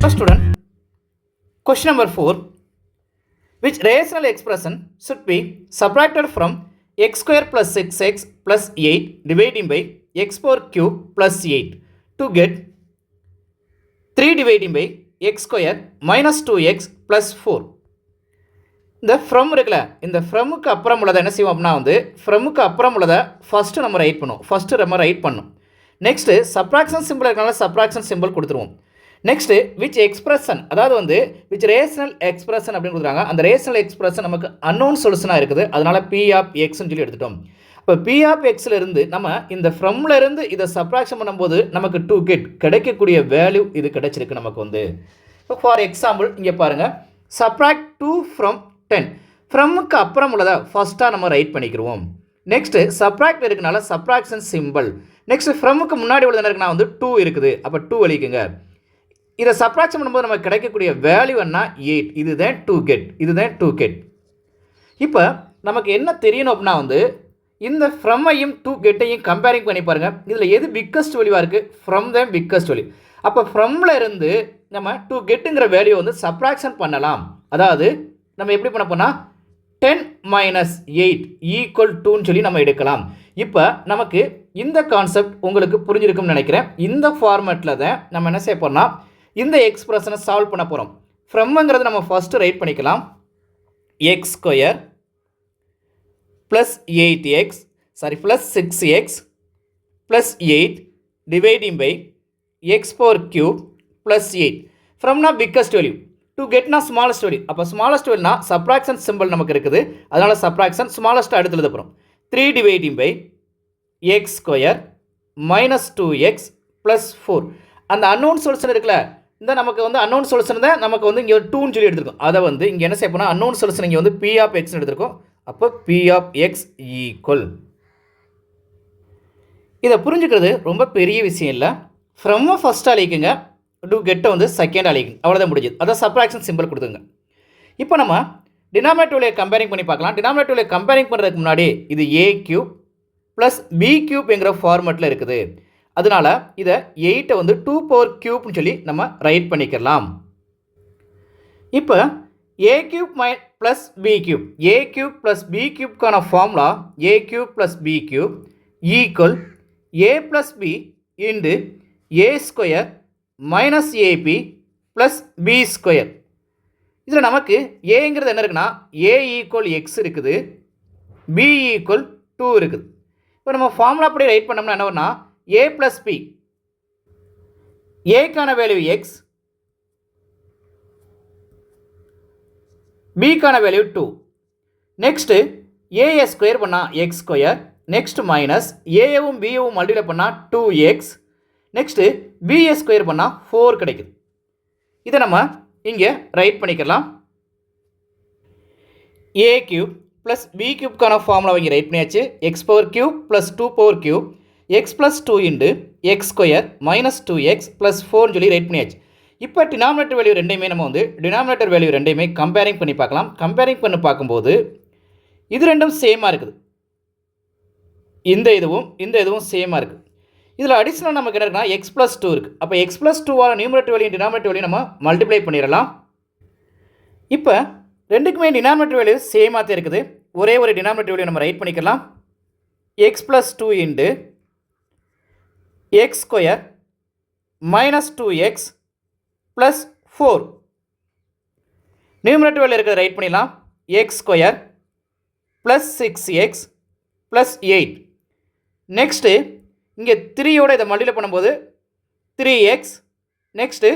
Student, question number 4. Which rational expression should be subtracted from x square plus 6x plus 8 dividing by x power cube plus 8 to get 3 dividing by x square minus 2x plus 4. இந்த from இருக்குல்ல, இந்த ஃப்ரமுக்கு அப்புறம் உள்ளதை என்ன செய்வோம் அப்படின்னா ஃப்ரமுக்கு அப்புறம் உள்ளதை ஃபஸ்ட்டு நம்ம ரைட் பண்ணுவோம். ஃபஸ்ட்டு நம்ம ரைட் பண்ணணும். நெக்ஸ்ட்டு சப்ராக்ஷன் சிம்பிள் இருக்கனால சப்ராக்ஷன் சிம்பிள் கொடுத்துருவோம். நெக்ஸ்ட்டு விச் எக்ஸ்பிரஷன், அதாவது விச் ரேஷனல் எக்ஸ்பிரஷன் அப்படின்னு கொடுக்குறாங்க. அந்த ரேஷனல் எக்ஸ்பிரஷன் நமக்கு அன்னோன் சொல்யூஷனாக இருக்குது. அதனால் பி ஆஃப் எக்ஸ்ன்னு சொல்லி எடுத்துட்டோம். இப்போ பி ஆஃப் எக்ஸில் இருந்து நம்ம இந்த ஃப்ரம்ல இருந்து இதை சப்ராக்ஷன் பண்ணும்போது நமக்கு டூ கெட் கிடைக்கக்கூடிய வேல்யூ இது கிடைச்சிருக்கு நமக்கு இப்போ ஃபார் எக்ஸாம்பிள் இங்கே பாருங்கள், சப்ராக்ட் 2 from 10. ஃப்ரம்முக்கு அப்புறம் உள்ளதை ஃபஸ்ட்டாக நம்ம ரைட் பண்ணிக்கிடுவோம். நெக்ஸ்ட்டு சப்ராக்ட் இருக்குனால சப்ராக்ஷன் சிம்பிள். நெக்ஸ்ட் ஃப்ரம்முக்கு முன்னாடி உள்ளது இருக்குன்னா 2 இருக்குது. அப்போ 2 வலிக்குங்க. இதை சப்ராக்ஷன் பண்ணும்போது நமக்கு கிடைக்கக்கூடிய வேல்யூ என்ன 8. இதுதான் டூ கெட். இப்போ நமக்கு என்ன தெரியணும் அப்படின்னா இந்த ஃப்ரம்மையும் டூ கெட்டையும் கம்பேரிங் பண்ணி பாருங்கள். இதில் எது பிக்கஸ்ட் வேல்யூவாக இருக்குது? ஃப்ரம் தான் பிக்கஸ்ட் வேல்யூ. அப்போ ஃப்ரம்மில் இருந்து நம்ம டூ கெட்டுங்கிற வேல்யூ சப்ராக்ஷன் பண்ணலாம். அதாவது நம்ம எப்படி பண்ண போனால் 10 minus 8 ஈக்குவல் 2ன்னு சொல்லி நம்ம எடுக்கலாம். இப்போ நமக்கு இந்த கான்செப்ட் உங்களுக்கு புரிஞ்சிருக்கும்னு நினைக்கிறேன். இந்த ஃபார்மேட்டில் தான் நம்ம என்ன செய்ய போகிறோம்னா இந்த எக்ஸ்பிரஷனை சால்வ் பண்ண போகிறோம். ஃப்ரம்ங்கிறது நம்ம ஃபஸ்ட்டு ரைட் பண்ணிக்கலாம். X square plus 6x plus 8 dividing by x power cube plus 8. ஃப்ரம்னா பிக்கஸ்ட் வேல்யூ, டு கெட்னா ஸ்மாலஸ்ட் வேல்யூ. அப்போ ஸ்மாலஸ்ட் வேல்யூனா சப்ராக்ஷன் சிம்பிள் நமக்கு இருக்குது. அதனால் சப்ராக்ஷன் ஸ்மாலஸ்ட் அடுத்து எழுத போகிறோம். 3 dividing by x square minus 2x plus 4. அந்த அன்னோன் சொல்யூஷன் இருக்குல்ல, இந்த நமக்கு அன்னோன் சொல்யூஷன் தான் நமக்கு இங்கே 2ன்னு சொல்லி எடுத்துருக்கோம். அதை இங்கே என்ன செய்ய போனால் அன்னோன் சொல்யூஷன் இங்கே பி ஆஃப் எக்ஸ்னு எடுத்துருக்கோம். அப்போ பி ஆஃப் எக்ஸ் ஈக்குவல். இதை புரிஞ்சுக்கிறது ரொம்ப பெரிய விஷயம் இல்லை. ஃப்ரம்மை ஃபஸ்ட்டாக அழிக்குங்க, டூ கெட்டை செகண்ட் அழிக்குங்க. அவ்வளோதான் முடிஞ்சது. அதை சப்ராக்ஷன் சிம்பிள் கொடுத்துங்க. இப்போ நம்ம டினாமினேட்டர் வேல்யூ கம்பேரிங் பண்ணி பார்க்கலாம். டினாமினேட்டர் வேல்யூ கம்பேரிங் பண்ணுறதுக்கு முன்னாடி இது ஏ கியூப் ப்ளஸ் பி கியூப்ங்கிற ஃபார்மெட்டில் இருக்குது. அதனால் இதை 8 2 power cube சொல்லி நம்ம ரைட் பண்ணிக்கலாம். இப்போ a cube plus b cube, a cube plus b கியூப்கான formula a cube plus b cube equal a plus b into a square minus ab plus b square. இதில் நமக்கு ஏங்கிறது என்ன இருக்குன்னா ஏ ஈக்குவல் எக்ஸ் இருக்குது, b equal 2 இருக்குது. இப்போ நம்ம ஃபார்முலா அப்படி ரைட் பண்ணோம்னா என்ன வரும்னா a plus b, ஏக்கான வேல்யூ x, bக்கான வேல்யூ 2. நெக்ஸ்ட்டு ஏ ஸ்கொயர் பண்ணால் எக்ஸ் ஸ்கொயர், நெக்ஸ்ட் மைனஸ் ஏவும் பியும் மல்டிப்ளை பண்ணால் 2x, நெக்ஸ்ட்டு பிஏ ஸ்கொயர் பண்ணால் 4 கிடைக்குது. இதை நம்ம இங்கே ரைட் பண்ணிக்கலாம். ஏ கியூப் ப்ளஸ் பி கியூப்கான ஃபார்முலா இங்கே ரைட் பண்ணியாச்சு. X power cube plus 2 power cube X plus 2 into x square minus 2x plus 4 சொல்லி ரைட் பண்ணியாச்சு. இப்போ டினாமினேட்டர் வேல்யூ ரெண்டையுமே நம்ம டினாமினேட்டர் வேல்யூ ரெண்டையுமே கம்பேரிங் பண்ணி பார்க்கலாம். கம்பேரிங் பண்ணி பார்க்கும்போது இது ரெண்டும் சேமாக இருக்குது. இந்த இதுவும் சேமாக இருக்குது. இதில் அடிஷனல் நமக்கு என்ன இருக்குன்னா எக்ஸ் ப்ளஸ் 2 இருக்குது. அப்போ எக்ஸ் ப்ளஸ் 2வால் நியூமரேட்டர் வேல்யூ டினாமினேட்டர் வேல்யூ நம்ம மல்டிப்ளை பண்ணிடலாம். இப்போ ரெண்டுக்குமே டினாமினேட்டர் வேல்யூ சேமாக தான் இருக்குது. ஒரே ஒரு டினாமினேட்டர் வேல்யூ நம்ம ரைட் பண்ணிக்கலாம். X plus 2 into x square minus 2x plus 4. Numerator value இருக்கிறத ரைட் பண்ணிடலாம். X square plus 6x plus 8. Next இங்கே 3யோட இதை மல்டிப்ளை பண்ணும்போது 3x, நெக்ஸ்ட்டு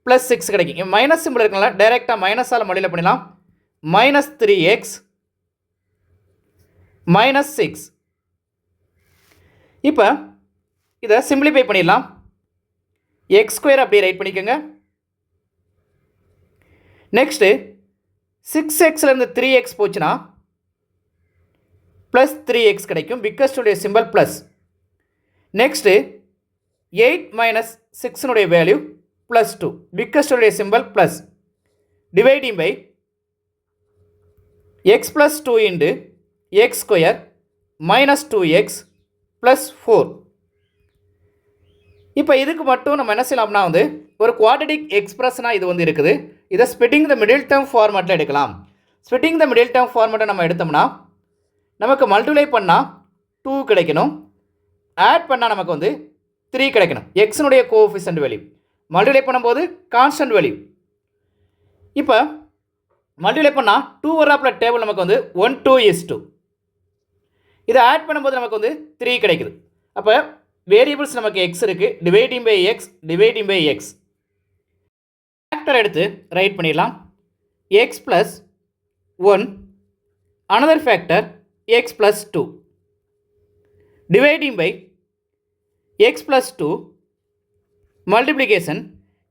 ப்ளஸ் 6 கிடைக்கும். இங்கே மைனஸ் சிம்பிள் இருக்கனால டைரெக்டாக மைனஸால் மல்டிப்ளை பண்ணிடலாம். Minus 3x minus 6. இப்போ இதை சிம்பிளிஃபை பண்ணிடலாம். எக்ஸ் ஸ்கொயர் அப்படியே ரைட் பண்ணிக்கோங்க. நெக்ஸ்ட்டு 6xலேருந்து 3x போச்சுன்னா ப்ளஸ் 3x கிடைக்கும். பிக்கஸ்டுடைய சிம்பிள் ப்ளஸ். நெக்ஸ்ட்டு 8 மைனஸ் 6னுடைய வேல்யூ ப்ளஸ் 2. பிக்கஸ்டுடைய simple plus. Dividing by x plus 2 into x square minus 2x plus 4. இப்போ இதுக்கு மட்டும் நம்ம என்ன செய்யலாம்னா வந்து ஒரு குவாட்ரடிக் எக்ஸ்பிரஷனாக இது வந்து இருக்குது. இதை ஸ்பிட்டிங் த மிடில் டேர்ம் ஃபார்மேட்டில் எடுக்கலாம். ஸ்பிட்டிங் த மிடில் டேர்ம் ஃபார்மேட்டை நம்ம எடுத்தோம்னா நமக்கு மல்டிப்ளை பண்ணால் 2 கிடைக்கணும், ஆட் பண்ணால் நமக்கு வந்து 3 கிடைக்கணும். எக்ஸினுடைய கோஎஃபிஷியன்ட் வேல்யூ மல்டிப்ளை பண்ணும்போது கான்ஸ்டன்ட் வேல்யூ. இப்போ மல்டிப்ளை பண்ணால் 2 வராப்பில் டேபிள் நமக்கு வந்து 1 2 is 2. இதை ஆட் பண்ணும்போது நமக்கு வந்து 3 கிடைக்குது. அப்போ வேரியபிள்ஸ் நமக்கு எக்ஸ் இருக்குது, dividing by x dividing by x. Factor எடுத்து ரைட் பண்ணிடலாம். X plus 1 another factor x plus 2 dividing by x plus 2 multiplication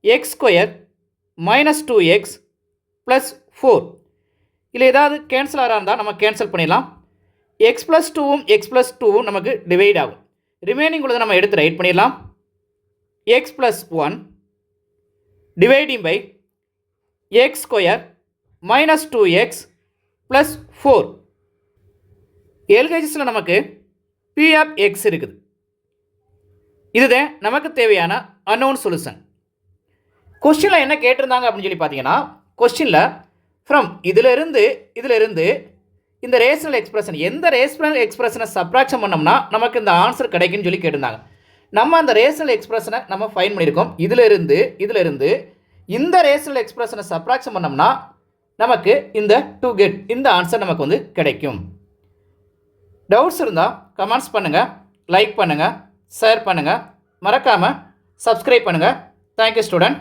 x square minus 2x plus 4. இல்லை ஏதாவது கேன்சல் ஆகிறா இருந்தால் நம்ம கேன்சல் பண்ணிடலாம். எக்ஸ் ப்ளஸ் 2வும் எக்ஸ் ப்ளஸ் 2வும் நமக்கு டிவைட் ஆகும். ரிமைனிங் உள்ளதை நம்ம எடுத்து ரைட் பண்ணிடலாம். X plus 1 dividing by x square minus 2x plus 4. எல்ஹெச்எஸில் நமக்கு பி ஆஃப் எக்ஸ் இருக்குது. இதுதான் நமக்கு தேவையான அன்னோன் சொல்யூஷன். கொஸ்டினில் என்ன கேட்டிருந்தாங்க அப்படின்னு சொல்லி பார்த்தீங்கன்னா, கொஸ்டினில் ஃப்ரம் இதிலிருந்து இந்த ரேஷனல் எக்ஸ்பிரஷன் எந்த ரேஷனல் எக்ஸ்பிரஷனை சப்ராக்ஷன் பண்ணோம்னா நமக்கு இந்த ஆன்சர் கிடைக்குன்னு சொல்லி கேட்டிருந்தாங்க. நம்ம அந்த ரேஷனல் எக்ஸ்பிரஷனை நம்ம ஃபைன் பண்ணியிருக்கோம். இதிலிருந்து இந்த ரேஷனல் எக்ஸ்பிரஷனை சப்ராக்ஷன் பண்ணோம்னா நமக்கு இந்த டு கெட் இந்த ஆன்சர் நமக்கு வந்து கிடைக்கும். டவுட்ஸ் இருந்தால் கமெண்ட்ஸ் பண்ணுங்கள், லைக் பண்ணுங்கள், ஷேர் பண்ணுங்கள், மறக்காமல் சப்ஸ்கிரைப் பண்ணுங்கள். Thank you student.